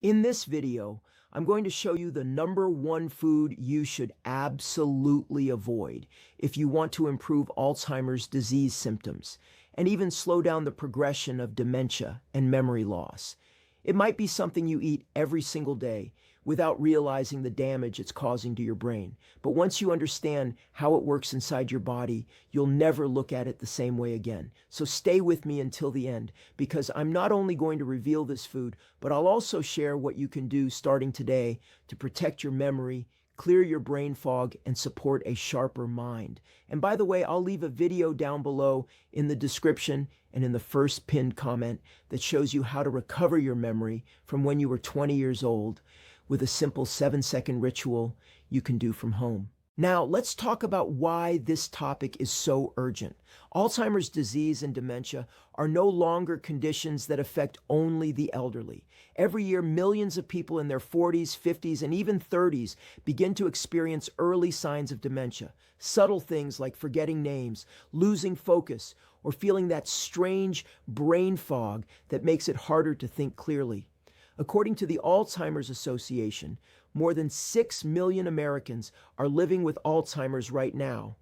In this video, I'm going to show you the number one food you should absolutely avoid if you want to improve Alzheimer's disease symptoms and even slow down the progression of dementia and memory loss. It might be something you eat every single day without realizing the damage it's causing to your brain. But once you understand how it works inside your body, you'll never look at it the same way again. So stay with me until the end, because I'm not only going to reveal this food, but I'll also share what you can do starting today to protect your memory, clear your brain fog, and support a sharper mind. And by the way, I'll leave a video down below in the description and in the first pinned comment that shows you how to recover your memory from when you were 20 years old with a simple 7-second ritual you can do from home. Now, let's talk about why this topic is so urgent. Alzheimer's disease and dementia are no longer conditions that affect only the elderly. Every year, millions of people in their 40s, 50s, and even 30s begin to experience early signs of dementia. Subtle things like forgetting names, losing focus, or feeling that strange brain fog that makes it harder to think clearly. According to the Alzheimer's Association, more than 6 million Americans are living with Alzheimer's right now,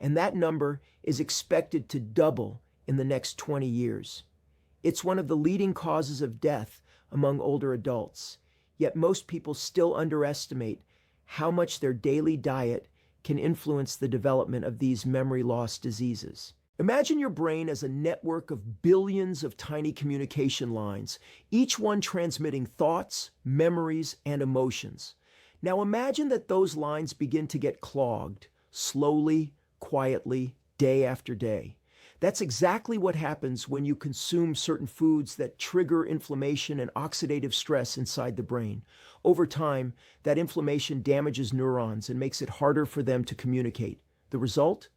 and that number is expected to double in the next 20 years. It's one of the leading causes of death among older adults, yet most people still underestimate how much their daily diet can influence the development of these memory loss diseases. Imagine your brain as a network of billions of tiny communication lines, each one transmitting thoughts, memories, and emotions. Now imagine that those lines begin to get clogged, slowly, quietly, day after day. That's exactly what happens when you consume certain foods that trigger inflammation and oxidative stress inside the brain. Over time, that inflammation damages neurons and makes it harder for them to communicate. The result?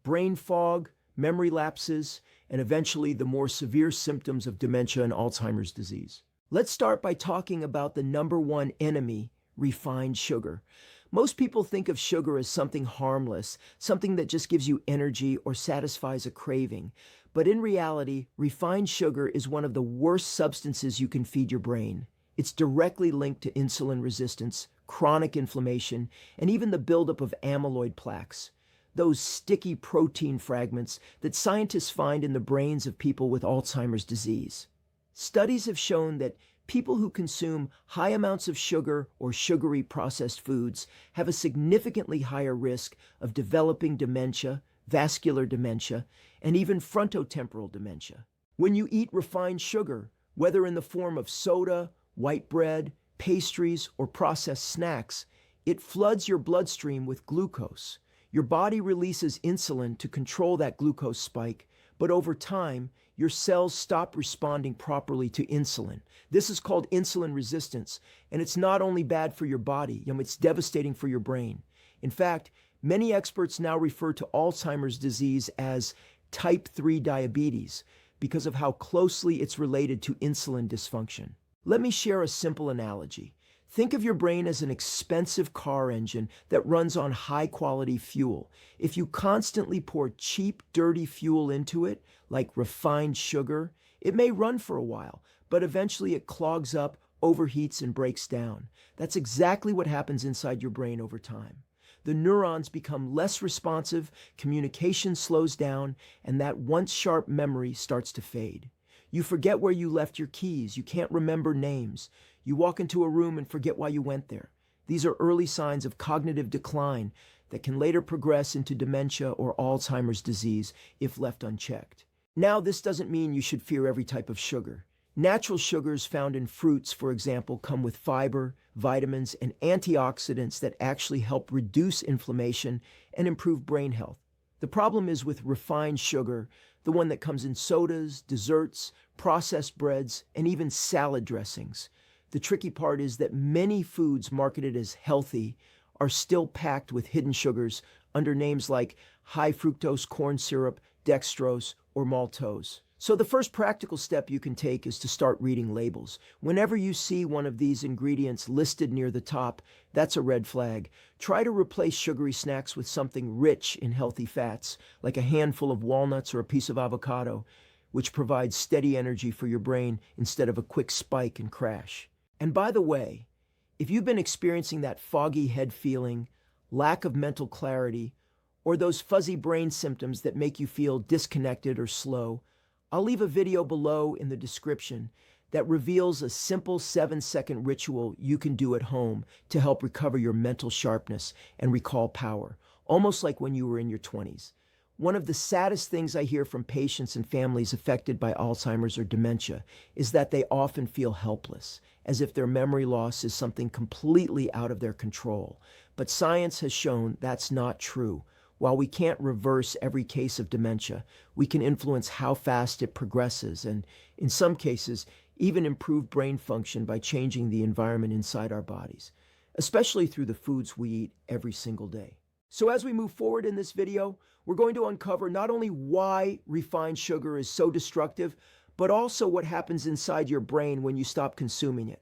Brain fog, memory lapses, and eventually the more severe symptoms of dementia and Alzheimer's disease. Let's start by talking about the number one enemy, refined sugar. Most people think of sugar as something harmless, something that just gives you energy or satisfies a craving. But in reality, refined sugar is one of the worst substances you can feed your brain. It's directly linked to insulin resistance, chronic inflammation, and even the buildup of amyloid plaques, those sticky protein fragments that scientists find in the brains of people with Alzheimer's disease. Studies have shown that people who consume high amounts of sugar or sugary processed foods have a significantly higher risk of developing dementia, vascular dementia, and even frontotemporal dementia. When you eat refined sugar, whether in the form of soda, white bread, pastries, or processed snacks, it floods your bloodstream with glucose. Your body releases insulin to control that glucose spike, but over time, your cells stop responding properly to insulin. This is called insulin resistance, and it's not only bad for your body, it's devastating for your brain. In fact, many experts now refer to Alzheimer's disease as type 3 diabetes because of how closely it's related to insulin dysfunction. Let me share a simple analogy. Think of your brain as an expensive car engine that runs on high-quality fuel. If you constantly pour cheap, dirty fuel into it, like refined sugar, it may run for a while, but eventually it clogs up, overheats, and breaks down. That's exactly what happens inside your brain over time. The neurons become less responsive, communication slows down, and that once sharp memory starts to fade. You forget where you left your keys. You can't remember names. You walk into a room and forget why you went there. These are early signs of cognitive decline that can later progress into dementia or Alzheimer's disease if left unchecked. Now, this doesn't mean you should fear every type of sugar. Natural sugars found in fruits, for example, come with fiber, vitamins, and antioxidants that actually help reduce inflammation and improve brain health. The problem is with refined sugar, the one that comes in sodas, desserts, processed breads, and even salad dressings. The tricky part is that many foods marketed as healthy are still packed with hidden sugars under names like high fructose corn syrup, dextrose, or maltose. So the first practical step you can take is to start reading labels. Whenever you see one of these ingredients listed near the top, that's a red flag. Try to replace sugary snacks with something rich in healthy fats, like a handful of walnuts or a piece of avocado, which provides steady energy for your brain instead of a quick spike and crash. And by the way, if you've been experiencing that foggy head feeling, lack of mental clarity, or those fuzzy brain symptoms that make you feel disconnected or slow, I'll leave a video below in the description that reveals a simple 7-second ritual you can do at home to help recover your mental sharpness and recall power, almost like when you were in your 20s. One of the saddest things I hear from patients and families affected by Alzheimer's or dementia is that they often feel helpless, as if their memory loss is something completely out of their control. But science has shown that's not true. While we can't reverse every case of dementia, we can influence how fast it progresses and, in some cases, even improve brain function by changing the environment inside our bodies, especially through the foods we eat every single day. So as we move forward in this video, we're going to uncover not only why refined sugar is so destructive, but also what happens inside your brain when you stop consuming it.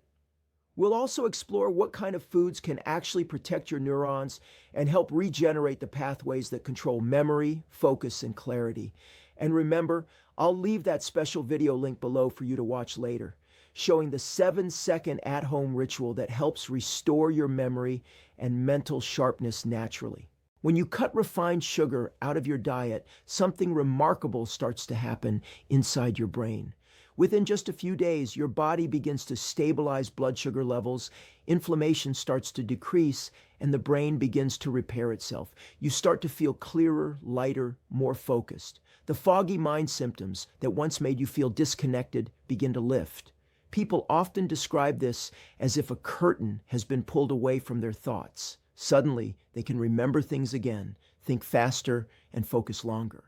We'll also explore what kind of foods can actually protect your neurons and help regenerate the pathways that control memory, focus, and clarity. And remember, I'll leave that special video link below for you to watch later, showing the 7-second at-home ritual that helps restore your memory and mental sharpness naturally. When you cut refined sugar out of your diet, something remarkable starts to happen inside your brain. Within just a few days, your body begins to stabilize blood sugar levels, inflammation starts to decrease, and the brain begins to repair itself. You start to feel clearer, lighter, more focused. The foggy mind symptoms that once made you feel disconnected begin to lift. People often describe this as if a curtain has been pulled away from their thoughts. Suddenly, they can remember things again, think faster, and focus longer.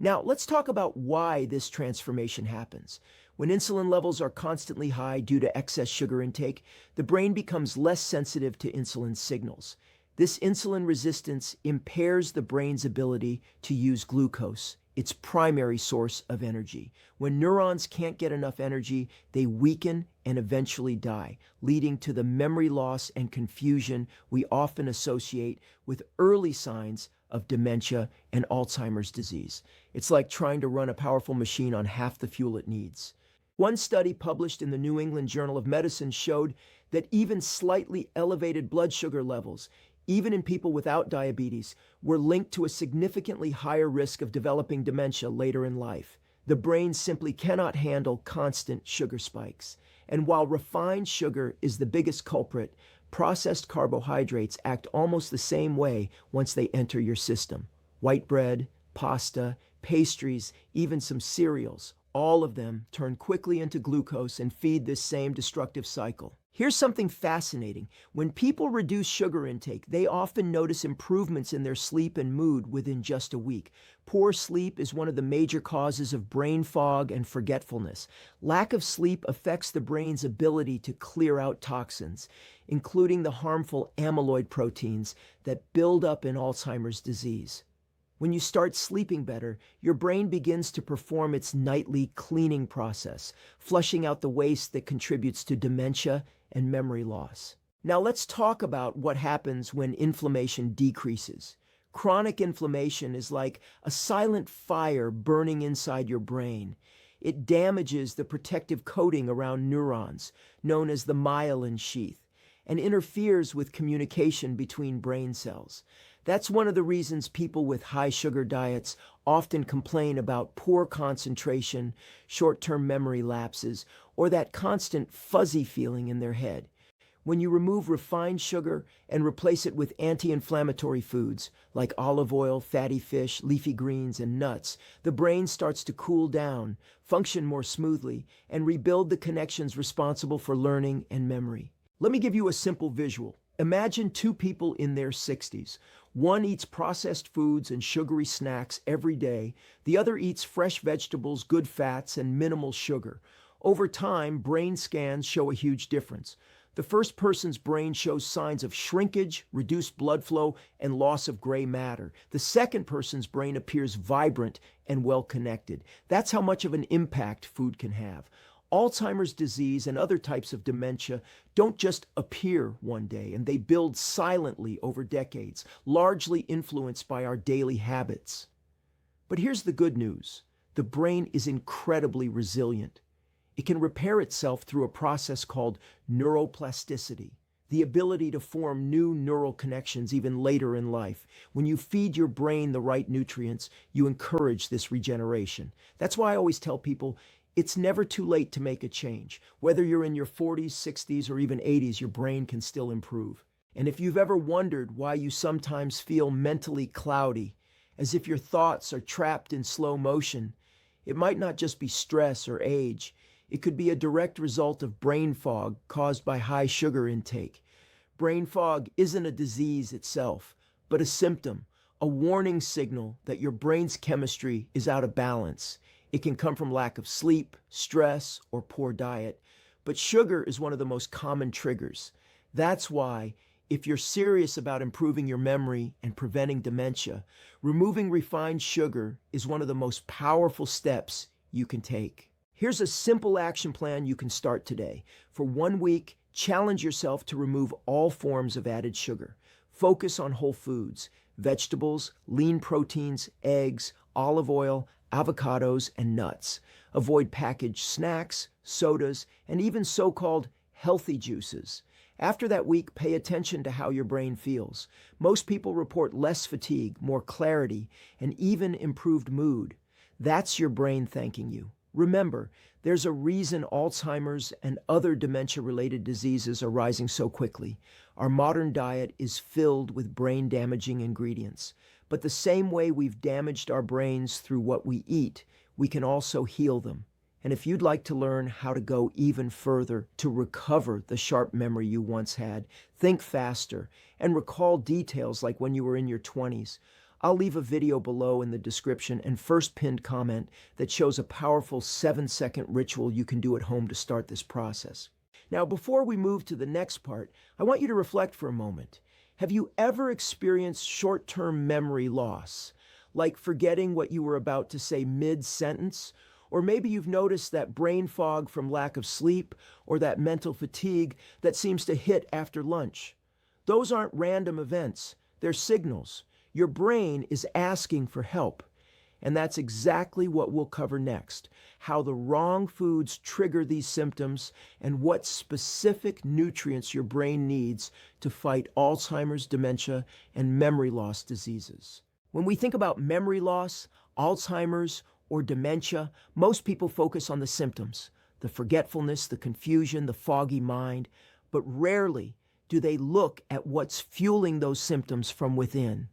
Now, let's talk about why this transformation happens. When insulin levels are constantly high due to excess sugar intake, the brain becomes less sensitive to insulin signals. This insulin resistance impairs the brain's ability to use glucose, its primary source of energy. When neurons can't get enough energy, they weaken and eventually die, leading to the memory loss and confusion we often associate with early signs of dementia and Alzheimer's disease. It's like trying to run a powerful machine on half the fuel it needs. One study published in the New England Journal of Medicine showed that even slightly elevated blood sugar levels, even in people without diabetes, were linked to a significantly higher risk of developing dementia later in life. The brain simply cannot handle constant sugar spikes. And while refined sugar is the biggest culprit, processed carbohydrates act almost the same way once they enter your system. White bread, pasta, pastries, even some cereals, all of them turn quickly into glucose and feed this same destructive cycle. Here's something fascinating. When people reduce sugar intake, they often notice improvements in their sleep and mood within just a week. Poor sleep is one of the major causes of brain fog and forgetfulness. Lack of sleep affects the brain's ability to clear out toxins, including the harmful amyloid proteins that build up in Alzheimer's disease. When you start sleeping better, your brain begins to perform its nightly cleaning process, flushing out the waste that contributes to dementia and memory loss. Now let's talk about what happens when inflammation decreases. Chronic inflammation is like a silent fire burning inside your brain. It damages the protective coating around neurons, known as the myelin sheath, and interferes with communication between brain cells. That's one of the reasons people with high sugar diets often complain about poor concentration, short-term memory lapses, or that constant fuzzy feeling in their head. When you remove refined sugar and replace it with anti-inflammatory foods like olive oil, fatty fish, leafy greens, and nuts, the brain starts to cool down, function more smoothly, and rebuild the connections responsible for learning and memory. Let me give you a simple visual. Imagine two people in their 60s. One eats processed foods and sugary snacks every day. The other eats fresh vegetables, good fats, and minimal sugar. Over time, brain scans show a huge difference. The first person's brain shows signs of shrinkage, reduced blood flow, and loss of gray matter. The second person's brain appears vibrant and well-connected. That's how much of an impact food can have. Alzheimer's disease and other types of dementia don't just appear one day, and they build silently over decades, largely influenced by our daily habits. But here's the good news. The brain is incredibly resilient. It can repair itself through a process called neuroplasticity, the ability to form new neural connections even later in life. When you feed your brain the right nutrients, you encourage this regeneration. That's why I always tell people it's never too late to make a change. Whether you're in your 40s, 60s, or even 80s, your brain can still improve. And if you've ever wondered why you sometimes feel mentally cloudy, as if your thoughts are trapped in slow motion, it might not just be stress or age. It could be a direct result of brain fog caused by high sugar intake. Brain fog isn't a disease itself, but a symptom, a warning signal that your brain's chemistry is out of balance. It can come from lack of sleep, stress, or poor diet, but sugar is one of the most common triggers. That's why, if you're serious about improving your memory and preventing dementia, removing refined sugar is one of the most powerful steps you can take. Here's a simple action plan you can start today. For 1 week, challenge yourself to remove all forms of added sugar. Focus on whole foods, vegetables, lean proteins, eggs, olive oil, avocados, and nuts. Avoid packaged snacks, sodas, and even so-called healthy juices. After that week, pay attention to how your brain feels. Most people report less fatigue, more clarity, and even improved mood. That's your brain thanking you. Remember, there's a reason Alzheimer's and other dementia-related diseases are rising so quickly. Our modern diet is filled with brain-damaging ingredients. But the same way we've damaged our brains through what we eat, we can also heal them. And if you'd like to learn how to go even further to recover the sharp memory you once had, think faster, and recall details like when you were in your 20s, I'll leave a video below in the description and first pinned comment that shows a powerful 7-second ritual you can do at home to start this process. Now, before we move to the next part, I want you to reflect for a moment. Have you ever experienced short-term memory loss, like forgetting what you were about to say mid-sentence? Or maybe you've noticed that brain fog from lack of sleep or that mental fatigue that seems to hit after lunch. Those aren't random events, they're signals. Your brain is asking for help. And that's exactly what we'll cover next, how the wrong foods trigger these symptoms and what specific nutrients your brain needs to fight Alzheimer's, dementia, and memory loss diseases. When we think about memory loss, Alzheimer's, or dementia, most people focus on the symptoms, the forgetfulness, the confusion, the foggy mind, but rarely do they look at what's fueling those symptoms from within.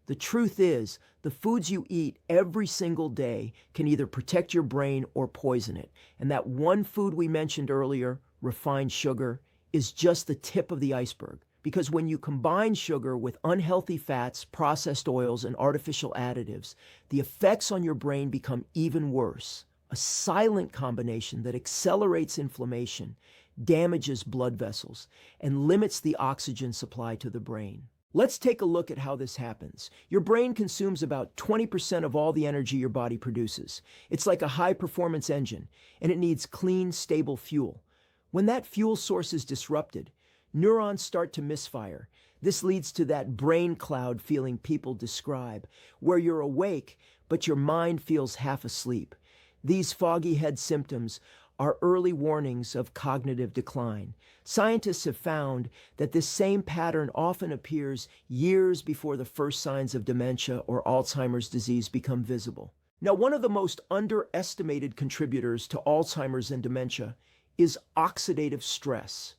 The truth is, the foods you eat every single day can either protect your brain or poison it. And that one food we mentioned earlier, refined sugar, is just the tip of the iceberg. Because when you combine sugar with unhealthy fats, processed oils, and artificial additives, the effects on your brain become even worse. A silent combination that accelerates inflammation, damages blood vessels, and limits the oxygen supply to the brain. Let's take a look at how this happens. Your brain consumes about 20% of all the energy your body produces. It's like a high-performance engine, and it needs clean, stable fuel. When that fuel source is disrupted, neurons start to misfire. This leads to that brain cloud feeling people describe, where you're awake, but your mind feels half asleep. These foggy head symptoms are early warnings of cognitive decline. Scientists have found that this same pattern often appears years before the first signs of dementia or Alzheimer's disease become visible. Now, one of the most underestimated contributors to Alzheimer's and dementia is oxidative stress.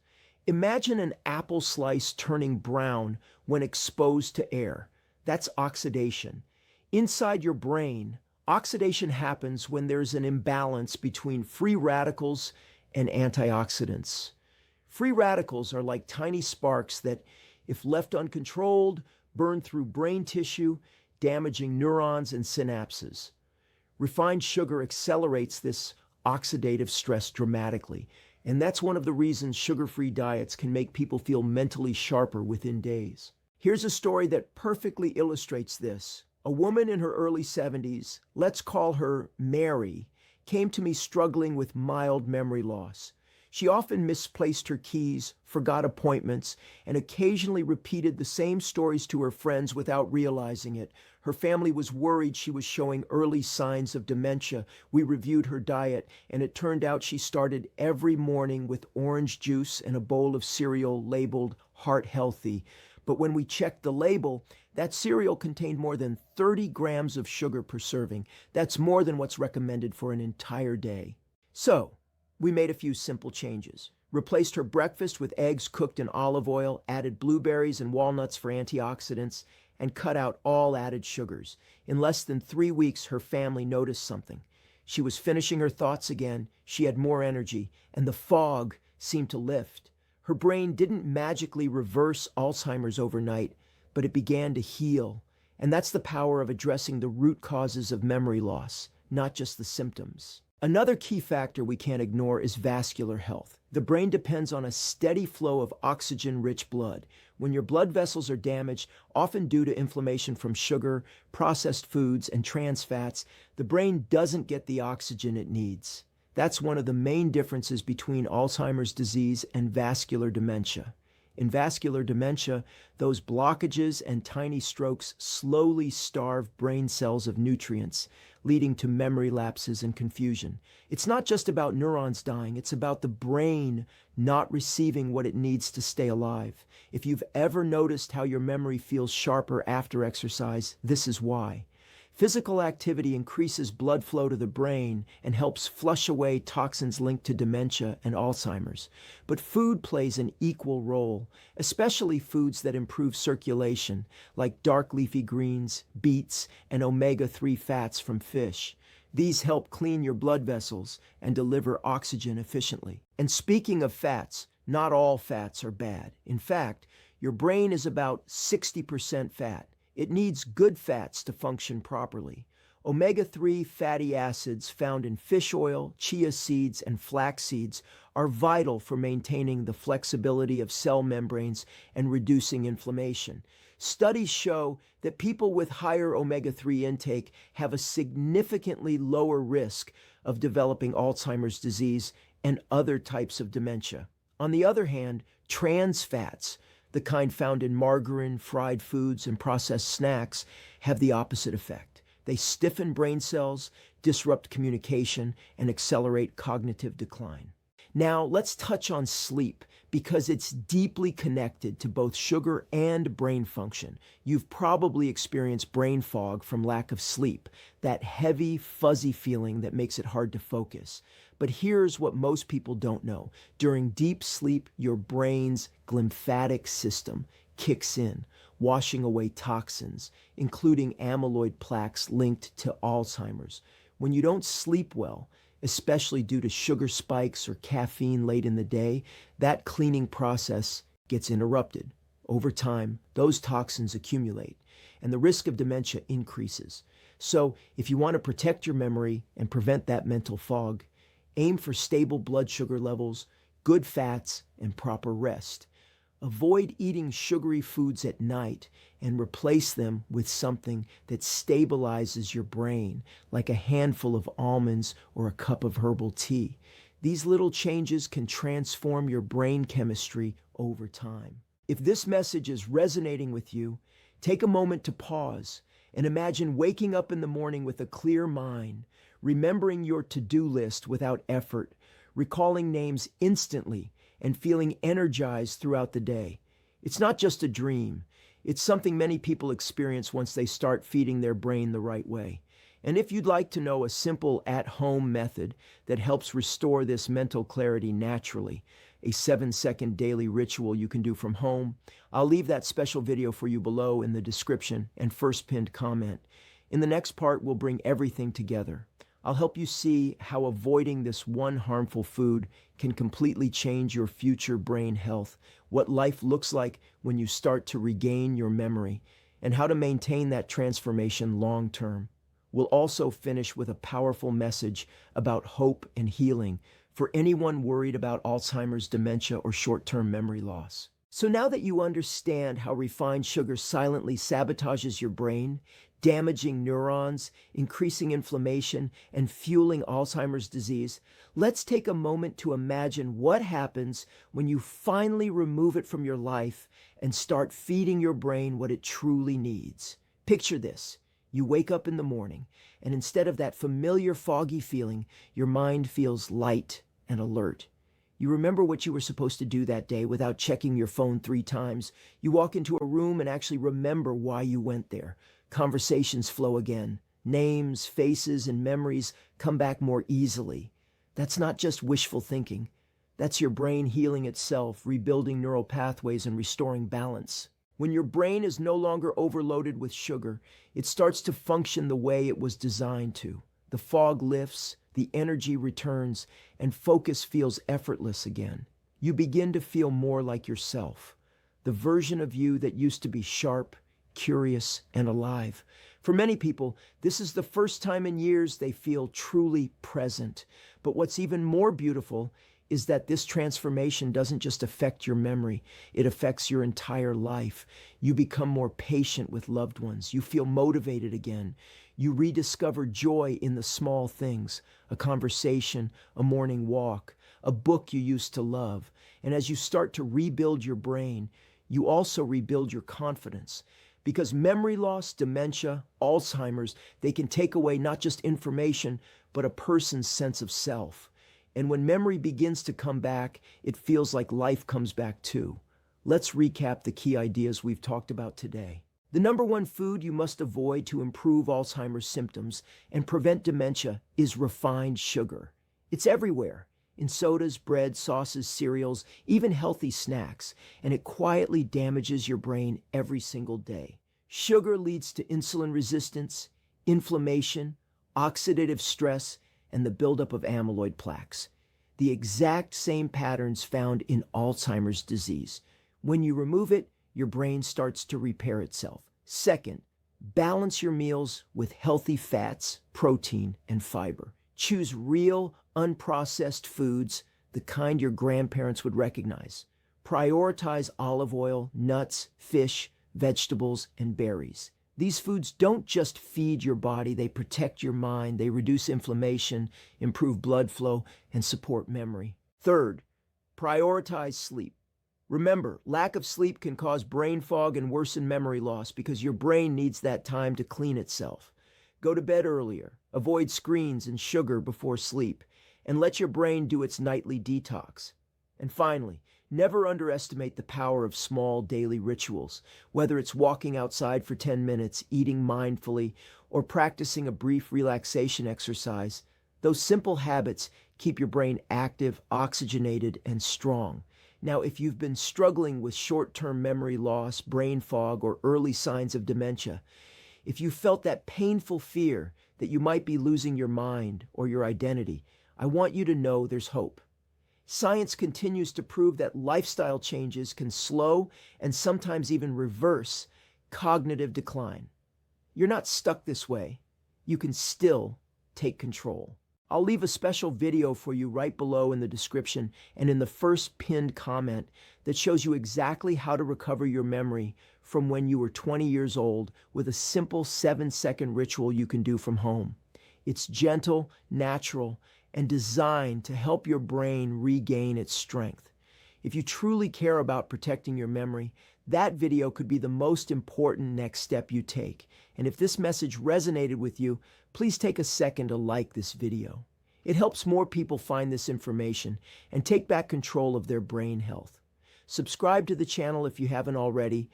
Imagine an apple slice turning brown when exposed to air. That's oxidation. Inside your brain, oxidation happens when there's an imbalance between free radicals and antioxidants. Free radicals are like tiny sparks that, if left uncontrolled, burn through brain tissue, damaging neurons and synapses. Refined sugar accelerates this oxidative stress dramatically, and that's one of the reasons sugar-free diets can make people feel mentally sharper within days. Here's a story that perfectly illustrates this. A woman in her early 70s, let's call her Mary, came to me struggling with mild memory loss. She often misplaced her keys, forgot appointments, and occasionally repeated the same stories to her friends without realizing it. Her family was worried she was showing early signs of dementia. We reviewed her diet, and it turned out she started every morning with orange juice and a bowl of cereal labeled heart healthy. But when we checked the label, that cereal contained more than 30 grams of sugar per serving. That's more than what's recommended for an entire day. So, we made a few simple changes. Replaced her breakfast with eggs cooked in olive oil, added blueberries and walnuts for antioxidants, and cut out all added sugars. In less than 3 weeks, her family noticed something. She was finishing her thoughts again, she had more energy, and the fog seemed to lift. Her brain didn't magically reverse Alzheimer's overnight, but it began to heal. And that's the power of addressing the root causes of memory loss, not just the symptoms. Another key factor we can't ignore is vascular health. The brain depends on a steady flow of oxygen-rich blood. When your blood vessels are damaged, often due to inflammation from sugar, processed foods, and trans fats, the brain doesn't get the oxygen it needs. That's one of the main differences between Alzheimer's disease and vascular dementia. In vascular dementia, those blockages and tiny strokes slowly starve brain cells of nutrients, leading to memory lapses and confusion. It's not just about neurons dying, it's about the brain not receiving what it needs to stay alive. If you've ever noticed how your memory feels sharper after exercise, this is why. Physical activity increases blood flow to the brain and helps flush away toxins linked to dementia and Alzheimer's. But food plays an equal role, especially foods that improve circulation, like dark leafy greens, beets, and omega-3 fats from fish. These help clean your blood vessels and deliver oxygen efficiently. And speaking of fats, not all fats are bad. In fact, your brain is about 60% fat. It needs good fats to function properly. Omega-3 fatty acids found in fish oil, chia seeds, and flax seeds are vital for maintaining the flexibility of cell membranes and reducing inflammation. Studies show that people with higher omega-3 intake have a significantly lower risk of developing Alzheimer's disease and other types of dementia. On the other hand, trans fats, the kind found in margarine, fried foods, and processed snacks, have the opposite effect. They stiffen brain cells, disrupt communication, and accelerate cognitive decline. Now, let's touch on sleep, because it's deeply connected to both sugar and brain function. You've probably experienced brain fog from lack of sleep, that heavy, fuzzy feeling that makes it hard to focus. But here's what most people don't know. During deep sleep, your brain's glymphatic system kicks in, washing away toxins, including amyloid plaques linked to Alzheimer's. When you don't sleep well, especially due to sugar spikes or caffeine late in the day, that cleaning process gets interrupted. Over time, those toxins accumulate, and the risk of dementia increases. So, if you want to protect your memory and prevent that mental fog, aim for stable blood sugar levels, good fats, and proper rest. Avoid eating sugary foods at night and replace them with something that stabilizes your brain, like a handful of almonds or a cup of herbal tea. These little changes can transform your brain chemistry over time. If this message is resonating with you, take a moment to pause and imagine waking up in the morning with a clear mind, remembering your to-do list without effort, recalling names instantly, and feeling energized throughout the day. It's not just a dream. It's something many people experience once they start feeding their brain the right way. And if you'd like to know a simple at-home method that helps restore this mental clarity naturally, a 7-second daily ritual you can do from home, I'll leave that special video for you below in the description and first pinned comment. In the next part, we'll bring everything together. I'll help you see how avoiding this one harmful food can completely change your future brain health, what life looks like when you start to regain your memory, and how to maintain that transformation long term. We'll also finish with a powerful message about hope and healing for anyone worried about Alzheimer's, dementia, or short-term memory loss. So now that you understand how refined sugar silently sabotages your brain, damaging neurons, increasing inflammation, and fueling Alzheimer's disease, let's take a moment to imagine what happens when you finally remove it from your life and start feeding your brain what it truly needs. Picture this. You wake up in the morning, and instead of that familiar foggy feeling, your mind feels light and alert. You remember what you were supposed to do that day without checking your phone 3 times. You walk into a room and actually remember why you went there. Conversations flow again. Names, faces, and memories come back more easily. That's not just wishful thinking. That's your brain healing itself, rebuilding neural pathways and restoring balance. When your brain is no longer overloaded with sugar, it starts to function the way it was designed to. The fog lifts, the energy returns, and focus feels effortless again. You begin to feel more like yourself, the version of you that used to be sharp, curious, and alive. For many people, this is the first time in years they feel truly present. But what's even more beautiful is that this transformation doesn't just affect your memory, it affects your entire life. You become more patient with loved ones. You feel motivated again. You rediscover joy in the small things, a conversation, a morning walk, a book you used to love. And as you start to rebuild your brain, you also rebuild your confidence. Because memory loss, dementia, Alzheimer's, they can take away not just information, but a person's sense of self. And when memory begins to come back, it feels like life comes back too. Let's recap the key ideas we've talked about today. The number one food you must avoid to improve Alzheimer's symptoms and prevent dementia is refined sugar. It's everywhere, in sodas, bread, sauces, cereals, even healthy snacks, and it quietly damages your brain every single day. Sugar leads to insulin resistance, inflammation, oxidative stress, and the buildup of amyloid plaques. The exact same patterns found in Alzheimer's disease. When you remove it, your brain starts to repair itself. Second, balance your meals with healthy fats, protein, and fiber. Choose real, unprocessed foods, the kind your grandparents would recognize. Prioritize olive oil, nuts, fish, vegetables, and berries. These foods don't just feed your body, they protect your mind, they reduce inflammation, improve blood flow, and support memory. Third, prioritize sleep. Remember, lack of sleep can cause brain fog and worsen memory loss because your brain needs that time to clean itself. Go to bed earlier, avoid screens and sugar before sleep, and let your brain do its nightly detox. And finally, never underestimate the power of small daily rituals, whether it's walking outside for 10 minutes, eating mindfully, or practicing a brief relaxation exercise. Those simple habits keep your brain active, oxygenated, and strong. Now, if you've been struggling with short-term memory loss, brain fog, or early signs of dementia, if you felt that painful fear that you might be losing your mind or your identity, I want you to know there's hope. Science continues to prove that lifestyle changes can slow and sometimes even reverse cognitive decline. You're not stuck this way. You can still take control. I'll leave a special video for you right below in the description and in the first pinned comment that shows you exactly how to recover your memory from when you were 20 years old with a simple 7-second ritual you can do from home. It's gentle, natural, and designed to help your brain regain its strength. If you truly care about protecting your memory, that video could be the most important next step you take. And if this message resonated with you, please take a second to like this video. It helps more people find this information and take back control of their brain health. Subscribe to the channel if you haven't already,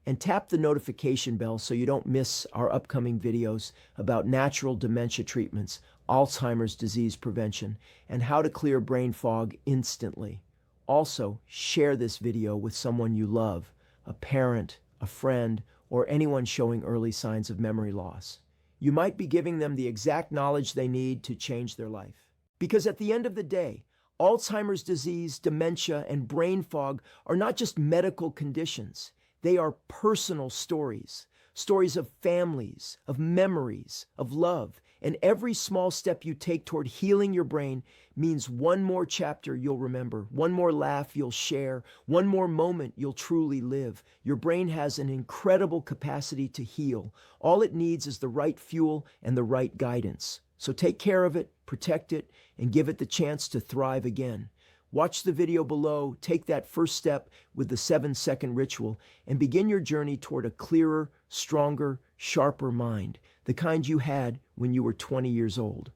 and tap the notification bell so you don't miss our upcoming videos about natural dementia treatments, Alzheimer's disease prevention, and how to clear brain fog instantly. Also, share this video with someone you love, a parent, a friend, or anyone showing early signs of memory loss. You might be giving them the exact knowledge they need to change their life. Because at the end of the day, Alzheimer's disease, dementia, and brain fog are not just medical conditions. They are personal stories, stories of families, of memories, of love, And every small step you take toward healing your brain means one more chapter you'll remember, one more laugh you'll share, one more moment you'll truly live. Your brain has an incredible capacity to heal. All it needs is the right fuel and the right guidance. So take care of it, protect it, and give it the chance to thrive again. Watch the video below, take that first step with the 7-second ritual, and begin your journey toward a clearer, stronger, sharper mind, the kind you had when you were 20 years old.